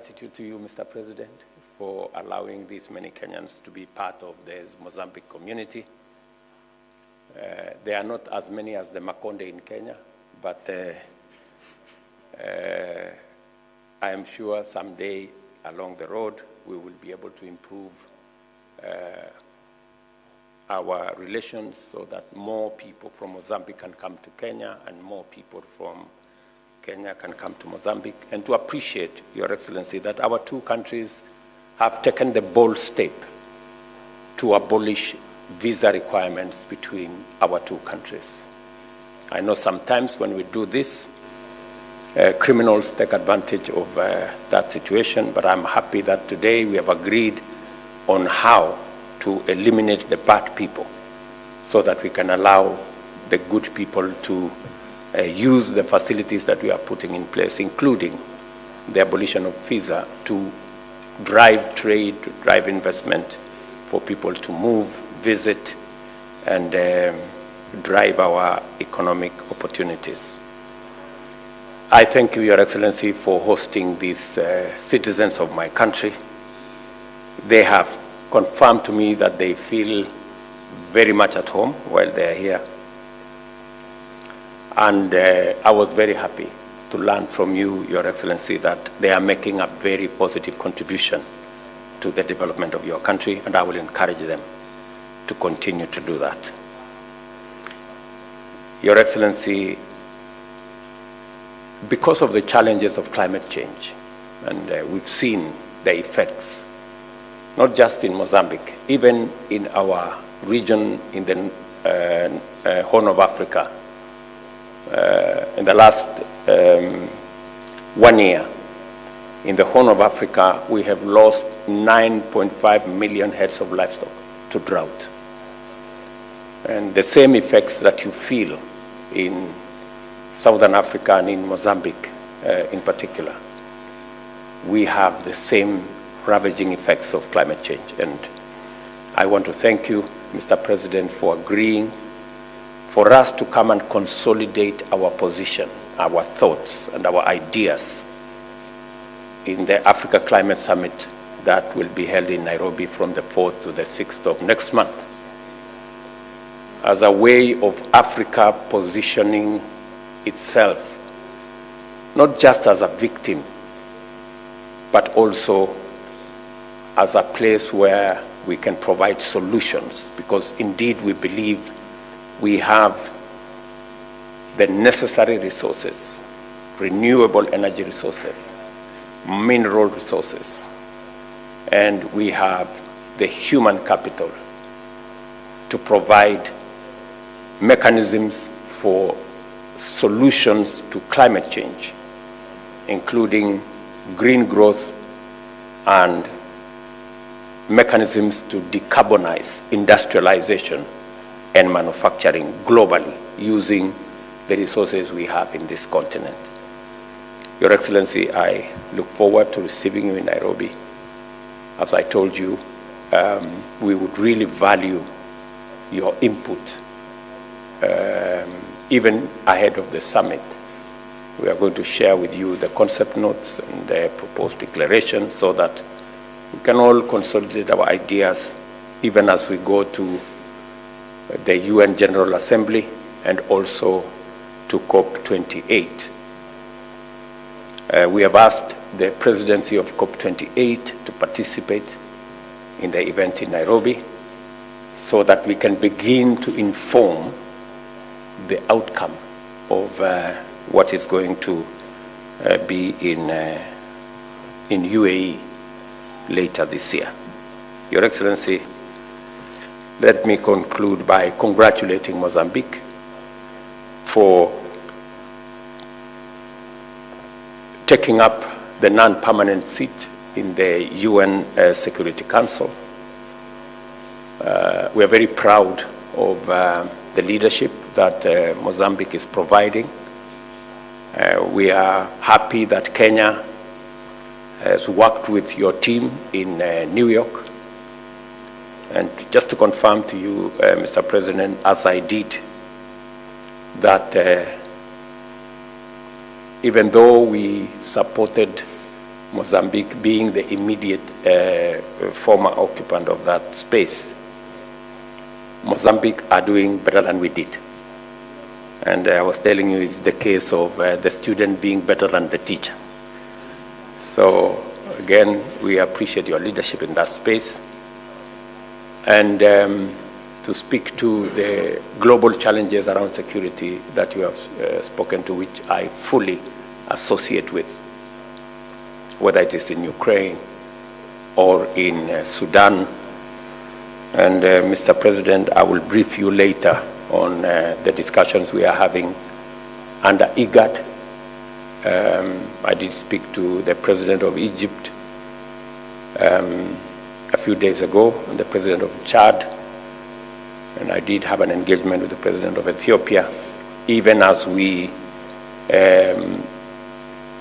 gratitude to you, Mr. President, for allowing these many Kenyans to be part of the Mozambique community. There are not as many as the Makonde in Kenya, but I am sure someday along the road we will be able to improve our relations so that more people from Mozambique can come to Kenya and more people from Kenya can come to Mozambique, and to appreciate, Your Excellency, that our two countries have taken the bold step to abolish visa requirements between our two countries. I know sometimes when we do this, criminals take advantage of that situation, but I'm happy that today we have agreed on how to eliminate the bad people so that we can allow the good people to use the facilities that we are putting in place, including the abolition of visa, to drive trade, to drive investment, for people to move, visit, and drive our economic opportunities. I thank you, Your Excellency, for hosting these citizens of my country. They have confirmed to me that they feel very much at home while they are here. And I was very happy to learn from you, Your Excellency, that they are making a very positive contribution to the development of your country, and I will encourage them to continue to do that. Your Excellency, because of the challenges of climate change, and we've seen the effects, not just in Mozambique, even in our region in the Horn of Africa. In the last 1 year, in the Horn of Africa, we have lost 9.5 million heads of livestock to drought. And the same effects that you feel in Southern Africa and in Mozambique in particular, we have the same ravaging effects of climate change. And I want to thank you, Mr. President, for agreeing for us to come and consolidate our position, our thoughts, and our ideas in the Africa Climate Summit that will be held in Nairobi from the 4th to the 6th of next month, as a way of Africa positioning itself, not just as a victim, but also as a place where we can provide solutions, because indeed we believe we have the necessary resources, renewable energy resources, mineral resources, and we have the human capital to provide mechanisms for solutions to climate change, including green growth and mechanisms to decarbonize industrialization and manufacturing globally using the resources we have in this continent. Your Excellency, I look forward to receiving you in Nairobi. As I told you, we would really value your input even ahead of the summit. We are going to share with you the concept notes and the proposed declaration so that we can all consolidate our ideas even as we go to the UN General Assembly and also to COP28. We have asked the presidency of COP28 to participate in the event in Nairobi so that we can begin to inform the outcome of what is going to be in UAE later this year. Your Excellency, let me conclude by congratulating Mozambique for taking up the non-permanent seat in the UN Security Council. We are very proud of the leadership that Mozambique is providing. We are happy that Kenya has worked with your team in New York. And just to confirm to you, Mr. President, as I did, that even though we supported Mozambique being the immediate former occupant of that space, Mozambique are doing better than we did. And I was telling you, it's the case of the student being better than the teacher. So again, we appreciate your leadership in that space. And to speak to the global challenges around security that you have spoken to, which I fully associate with, whether it is in Ukraine or in Sudan. And Mr. President, I will brief you later on the discussions we are having under IGAD. I did speak to the President of Egypt a few days ago, and the President of Chad, and I did have an engagement with the President of Ethiopia, even as we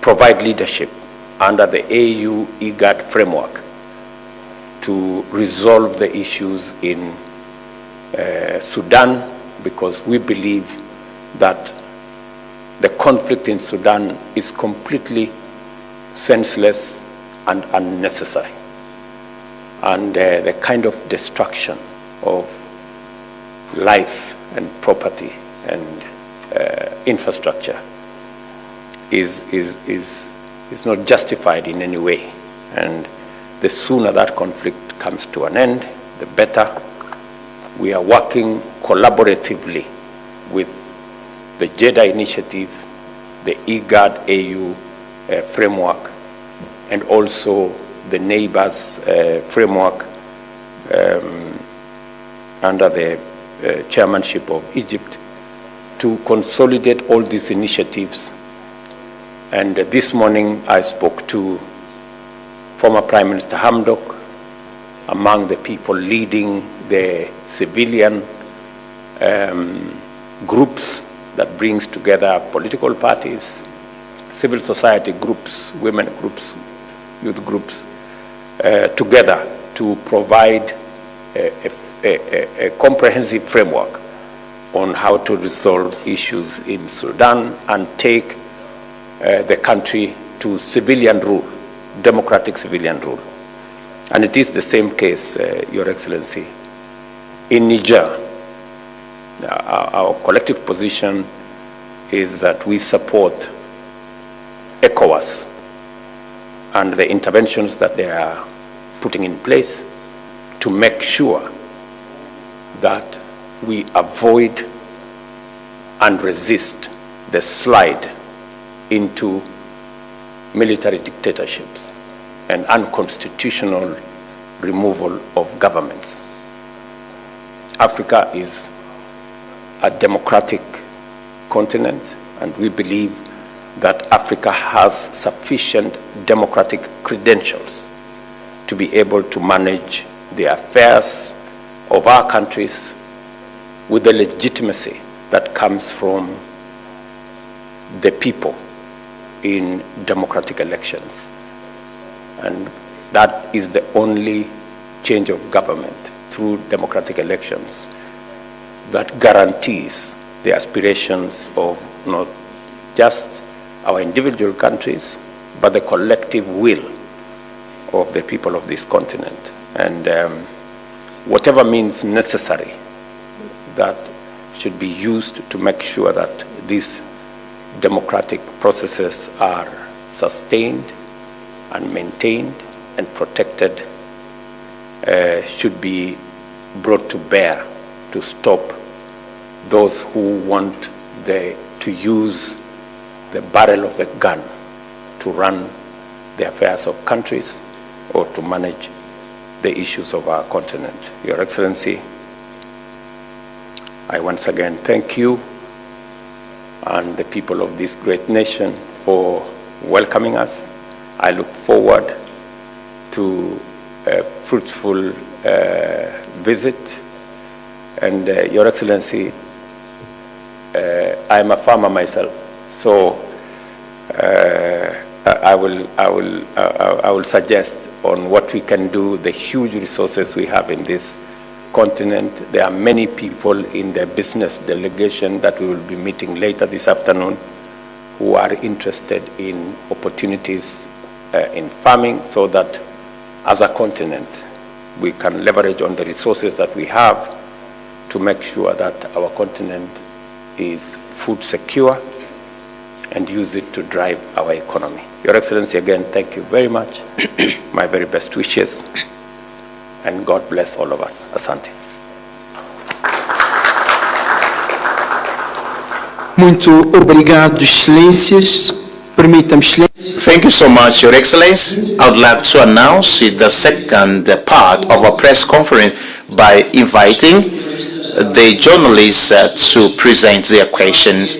provide leadership under the AU IGAD framework to resolve the issues in Sudan, because we believe that the conflict in Sudan is completely senseless and unnecessary. And the kind of destruction of life and property and infrastructure is not justified in any way. And the sooner that conflict comes to an end, the better. We are working collaboratively with the JEDA initiative, the IGAD AU framework, and also the neighbors framework under the chairmanship of Egypt, to consolidate all these initiatives. And this morning I spoke to former Prime Minister Hamdok, among the people leading the civilian groups that brings together political parties, civil society groups, women groups, youth groups, together to provide a comprehensive framework on how to resolve issues in Sudan and take the country to civilian rule, democratic civilian rule. And it is the same case, Your Excellency. In Niger, our collective position is that we support ECOWAS and the interventions that they are putting in place to make sure that we avoid and resist the slide into military dictatorships and unconstitutional removal of governments. Africa is a democratic continent, and we believe that Africa has sufficient democratic credentials to be able to manage the affairs of our countries with the legitimacy that comes from the people in democratic elections. And that is the only change of government through democratic elections that guarantees the aspirations of not just our individual countries, but the collective will of the people of this continent. And whatever means necessary that should be used to make sure that these democratic processes are sustained and maintained and protected should be brought to bear to stop those who want to use the barrel of the gun to run the affairs of countries or to manage the issues of our continent. Your Excellency, I once again thank you and the people of this great nation for welcoming us. I look forward to a fruitful visit. And Your Excellency, I'm a farmer myself, so I will suggest on what we can do, the huge resources we have in this continent. There are many people in the business delegation that we will be meeting later this afternoon who are interested in opportunities in farming, so that as a continent, we can leverage on the resources that we have to make sure that our continent is food secure and use it to drive our economy. Your Excellency, again, thank you very much. My very best wishes, and God bless all of us. Asante. Muito obrigado, Excelências. Permita-me, Excelência. Thank you so much, Your Excellency. I would like to announce the second part of our press conference by inviting the journalists to present their questions.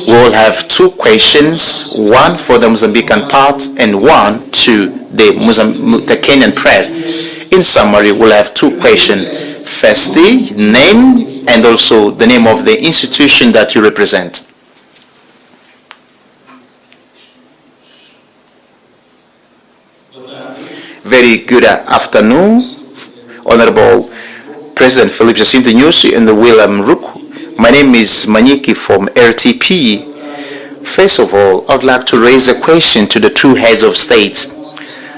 We will have two questions, one for the Mozambican part and one to the Kenyan press. In summary, we'll have two questions. Firstly, name and also the name of the institution that you represent. Very good afternoon, Honorable President Philip Jacinto Nyusi and William Ruku. My name is Manyiki from RTP. First of all, I would like to raise a question to the two heads of states.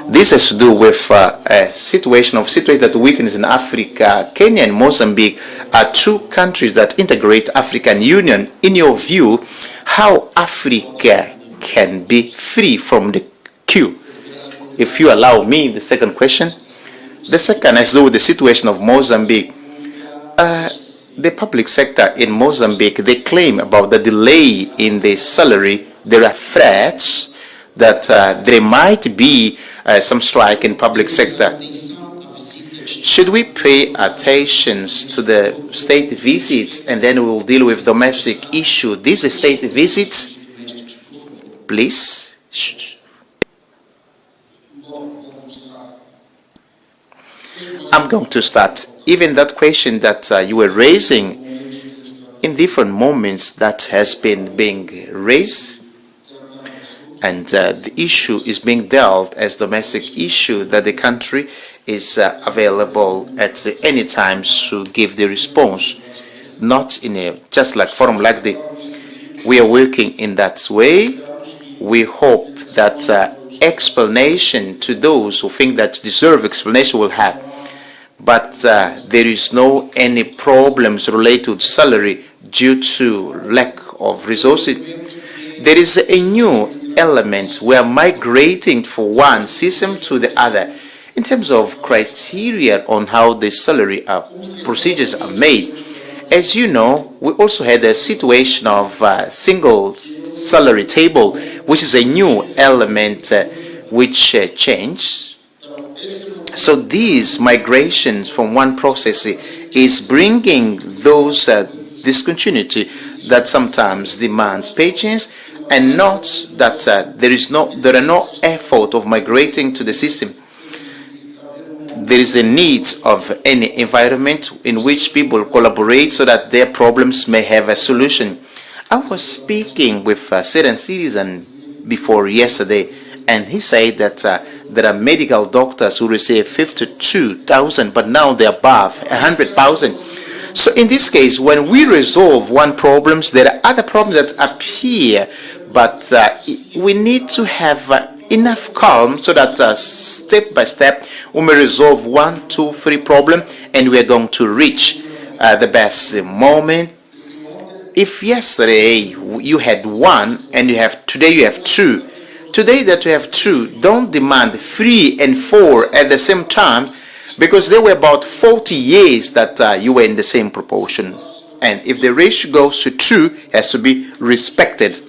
This has to do with a situation that weakens in Africa. Kenya and Mozambique are two countries that integrate African Union. In your view, how Africa can be free from the queue? If you allow me, the second question. The second has to do with the situation of Mozambique. The public sector in Mozambique, they claim about the delay in the salary. There are threats that there might be some strike in public sector. Should we pay attention to the state visits and then we will deal with domestic issue? These state visits, please. I'm going to start. Even that question that you were raising in different moments, that has been being raised, and the issue is being dealt as domestic issue, that the country is available at any time to give the response, not in a just like forum like the. We are working in that way. We hope that explanation to those who think that deserve explanation will have. But there is no any problems related to salary due to lack of resources. There is a new element. We are migrating from one system to the other in terms of criteria on how the salary procedures are made. As you know, we also had a situation of single salary table, which is a new element which changed. So these migrations from one process is bringing those discontinuity that sometimes demands patience, and not that there are no effort of migrating to the system. There is a need of any environment in which people collaborate so that their problems may have a solution. I was speaking with a certain citizen before yesterday, and he said that there are medical doctors who receive 52,000, but now they're above 100,000. So in this case, when we resolve one problem, there are other problems that appear, but we need to have enough calm so that step by step we may resolve 1, 2, 3 problem, and we are going to reach the best moment. If yesterday you had one and today you have two, today that you have two, don't demand 3 and 4 at the same time, because there were about 40 years that you were in the same proportion. And if the ratio goes to 2, it has to be respected,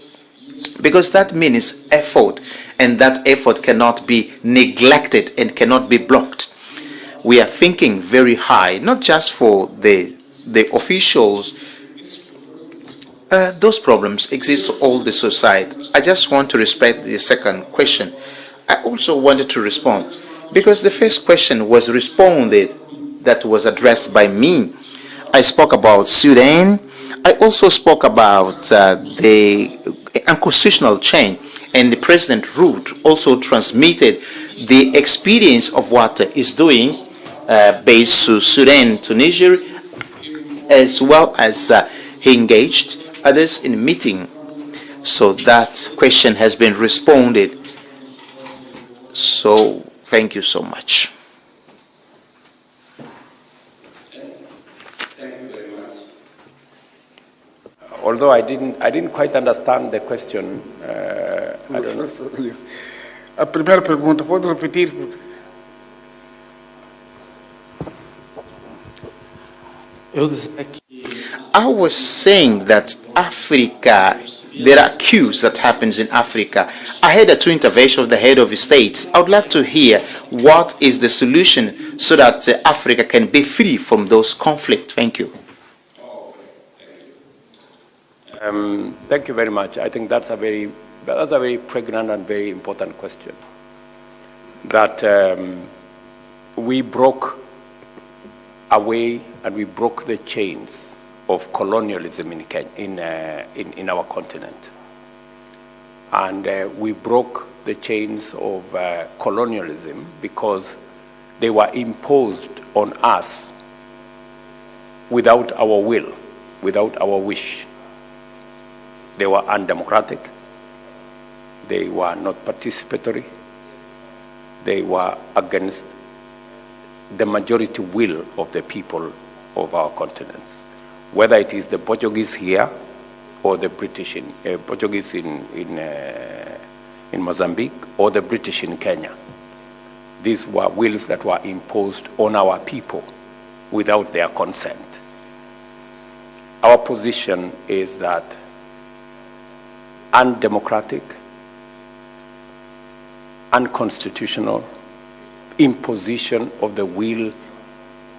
because that means effort, and that effort cannot be neglected and cannot be blocked. We are thinking very high, not just for the officials. Those problems exist all the society. I just want to respect the second question. I also wanted to respond because the first question was responded, that was addressed by me. I spoke about Sudan. I also spoke about the unconstitutional change, and the President Ruto also transmitted the experience of what is doing based to Sudan, Tunisia, as well as he engaged others in meeting. So that question has been responded. So thank you so much. Although I didn't quite understand the question. I don't know. Yes. A primeira pergunta, pode repetir? I was saying that Africa, there are coups that happens in Africa. I had a two intervention of the head of the state. I would like to hear what is the solution so that Africa can be free from those conflicts. Thank you. Thank you very much. I think that's a very pregnant and very important question. That we broke away and we broke the chains of colonialism in our continent, and we broke the chains of colonialism because they were imposed on us without our will, without our wish. They were undemocratic, they were not participatory, they were against the majority will of the people of our continents, whether it is the Portuguese here or the British Portuguese in Mozambique or the British in Kenya. These were wills that were imposed on our people without their consent. Our position is that undemocratic, unconstitutional imposition of the will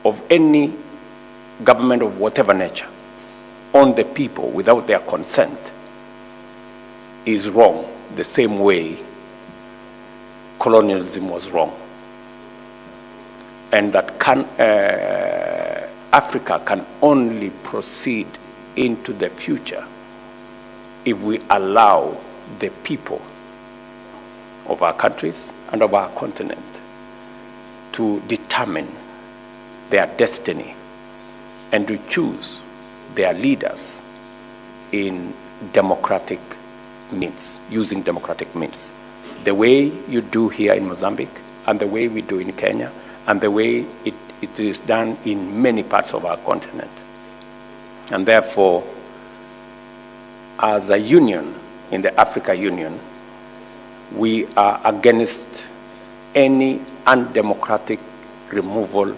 of any government of whatever nature on the people without their consent is wrong, the same way colonialism was wrong. And that Africa can only proceed into the future if we allow the people of our countries and of our continent to determine their destiny and to choose their leaders in democratic means, using democratic means. The way you do here in Mozambique, and the way we do in Kenya, and the way it is done in many parts of our continent. And therefore, as a union, in the Africa Union, we are against any undemocratic removal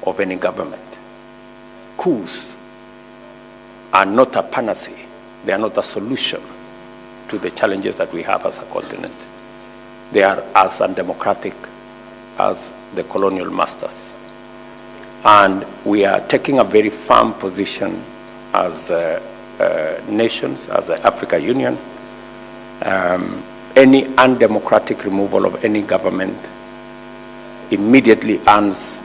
of any government. Coups are not a panacea. They are not a solution to the challenges that we have as a continent. They are as undemocratic as the colonial masters. And we are taking a very firm position as nations, as the Africa Union. Any undemocratic removal of any government immediately earns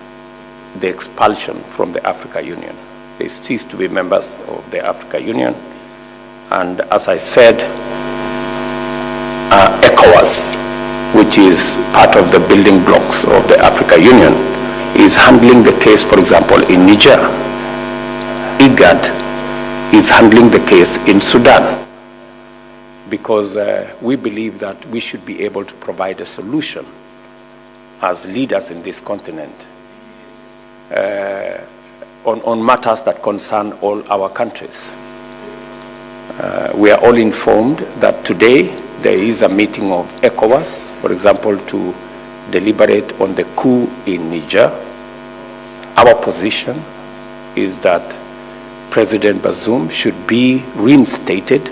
the expulsion from the Africa Union. They cease to be members of the Africa Union. And as I said, ECOWAS, which is part of the building blocks of the Africa Union, is handling the case, for example, in Niger. IGAD is handling the case in Sudan, because we believe that we should be able to provide a solution as leaders in this continent on matters that concern all our countries. We are all informed that today there is a meeting of ECOWAS, for example, to deliberate on the coup in Niger. Our position is that President Bazoum should be reinstated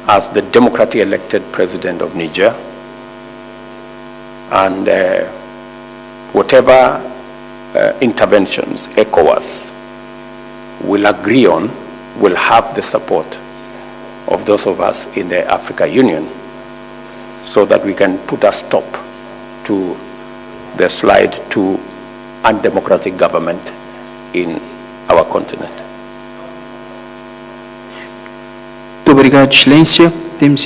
as the democratically elected president of Niger, and whatever interventions ECOWAS will agree on will have the support of those of us in the Africa Union, so that we can put a stop to the slide to undemocratic government in our continent. Muito obrigado, Excelência. Temos